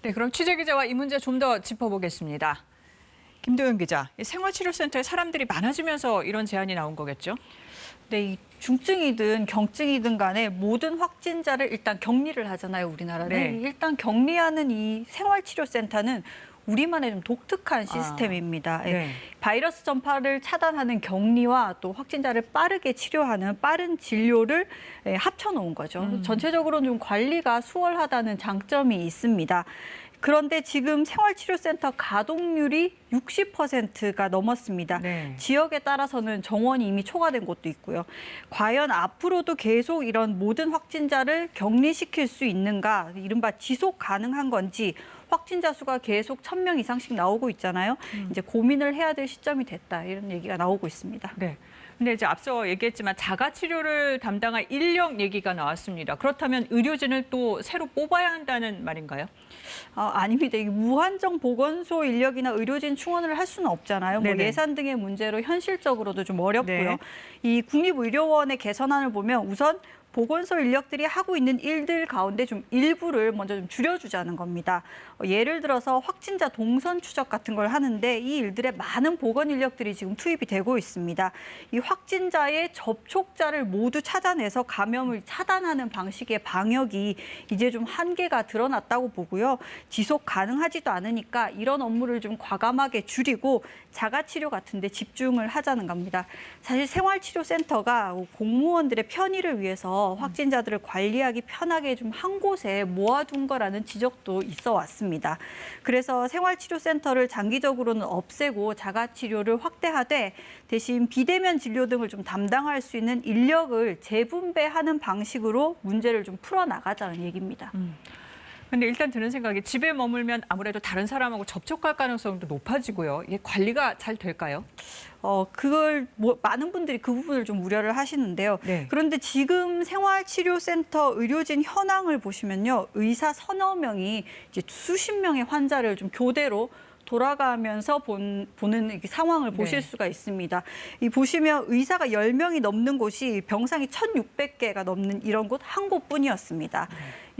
네, 그럼 취재 기자와 이 문제 좀 더 짚어보겠습니다. 김도영 기자, 이 생활치료센터에 사람들이 많아지면서 이런 제안이 나온 거겠죠? 네, 이 중증이든 경증이든 간에 모든 확진자를 일단 격리를 하잖아요, 우리나라는. 네. 일단 격리하는 이 생활치료센터는 우리만의 좀 독특한 시스템입니다. 네. 바이러스 전파를 차단하는 격리와 또 확진자를 빠르게 치료하는 빠른 진료를 합쳐놓은 거죠. 전체적으로는 좀 관리가 수월하다는 장점이 있습니다. 그런데 지금 생활치료센터 가동률이 60%가 넘었습니다. 네. 지역에 따라서는 정원이 이미 초과된 곳도 있고요. 과연 앞으로도 계속 이런 모든 확진자를 격리시킬 수 있는가, 이른바 지속 가능한 건지, 확진자 수가 계속 1,000명 이상씩 나오고 있잖아요. 이제 고민을 해야 될 시점이 됐다, 이런 얘기가 나오고 있습니다. 네. 근데 이제 앞서 얘기했지만 자가치료를 담당할 인력 얘기가 나왔습니다. 그렇다면 의료진을 또 새로 뽑아야 한다는 말인가요? 아닙니다. 이 무한정 보건소 인력이나 의료진 충원을 할 수는 없잖아요. 뭐 네네. 예산 등의 문제로 현실적으로도 좀 어렵고요. 네. 이 국립의료원의 개선안을 보면 우선 보건소 인력들이 하고 있는 일들 가운데 좀 일부를 먼저 좀 줄여주자는 겁니다. 예를 들어서 확진자 동선 추적 같은 걸 하는데 이 일들에 많은 보건 인력들이 지금 투입이 되고 있습니다. 이 확진자의 접촉자를 모두 찾아내서 감염을 차단하는 방식의 방역이 이제 좀 한계가 드러났다고 보고요. 지속 가능하지도 않으니까 이런 업무를 좀 과감하게 줄이고 자가치료 같은 데 집중을 하자는 겁니다. 사실 생활치료센터가 공무원들의 편의를 위해서 확진자들을 관리하기 편하게 좀 한 곳에 모아둔 거라는 지적도 있어 왔습니다. 그래서 생활치료센터를 장기적으로는 없애고 자가치료를 확대하되 대신 비대면 진료 등을 좀 담당할 수 있는 인력을 재분배하는 방식으로 문제를 좀 풀어나가자는 얘기입니다. 근데 일단 드는 생각이 집에 머물면 아무래도 다른 사람하고 접촉할 가능성도 높아지고요. 이게 관리가 잘 될까요? 그걸 많은 분들이 그 부분을 좀 우려를 하시는데요. 네. 그런데 지금 생활치료센터 의료진 현황을 보시면요. 의사 서너 명이 이제 수십 명의 환자를 좀 교대로 돌아가면서 보는 상황을 보실 네. 수가 있습니다. 이 보시면 의사가 10명이 넘는 곳이 병상이 1,600개가 넘는 이런 곳 한 곳뿐이었습니다.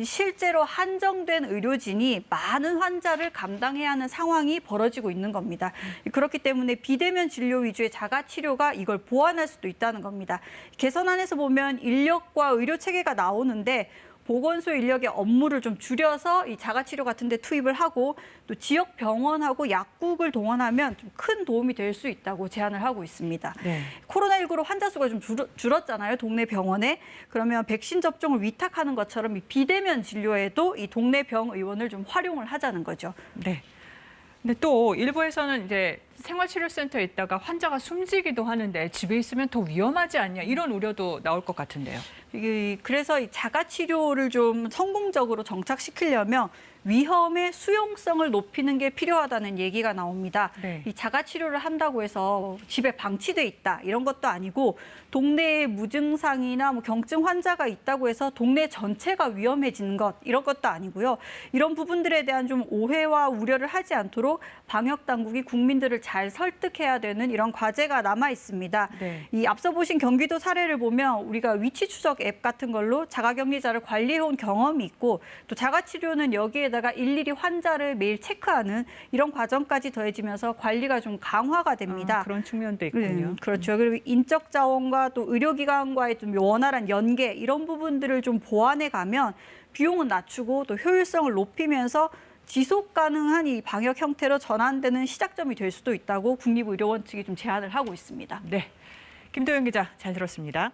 실제로 한정된 의료진이 많은 환자를 감당해야 하는 상황이 벌어지고 있는 겁니다. 그렇기 때문에 비대면 진료 위주의 자가치료가 이걸 보완할 수도 있다는 겁니다. 개선안에서 보면 인력과 의료 체계가 나오는데 보건소 인력의 업무를 좀 줄여서 이 자가치료 같은 데 투입을 하고 또 지역 병원하고 약국을 동원하면 좀 큰 도움이 될 수 있다고 제안을 하고 있습니다. 네. 코로나19로 환자 수가 좀 줄었잖아요, 동네 병원에. 그러면 백신 접종을 위탁하는 것처럼 이 비대면 진료에도 이 동네 병의원을 좀 활용을 하자는 거죠. 네. 근데 또 일부에서는 이제 생활치료센터에 있다가 환자가 숨지기도 하는데 집에 있으면 더 위험하지 않냐 이런 우려도 나올 것 같은데요. 그래서 이 자가치료를 좀 성공적으로 정착시키려면 위험의 수용성을 높이는 게 필요하다는 얘기가 나옵니다. 네. 이 자가치료를 한다고 해서 집에 방치돼 있다 이런 것도 아니고 동네에 무증상이나 뭐 경증 환자가 있다고 해서 동네 전체가 위험해지는 것 이런 것도 아니고요. 이런 부분들에 대한 좀 오해와 우려를 하지 않도록 방역 당국이 국민들을 잘 설득해야 되는 이런 과제가 남아 있습니다. 네. 이 앞서 보신 경기도 사례를 보면 우리가 위치 추적 앱 같은 걸로 자가격리자를 관리해온 경험이 있고 또 자가치료는 여기에다가 일일이 환자를 매일 체크하는 이런 과정까지 더해지면서 관리가 좀 강화가 됩니다. 그런 측면도 있군요. 그렇죠. 그리고 인적 자원과 또 의료기관과의 좀 원활한 연계 이런 부분들을 좀 보완해 가면 비용은 낮추고 또 효율성을 높이면서 지속 가능한 이 방역 형태로 전환되는 시작점이 될 수도 있다고 국립의료원 측이 좀 제안을 하고 있습니다. 네. 김도영 기자 잘 들었습니다.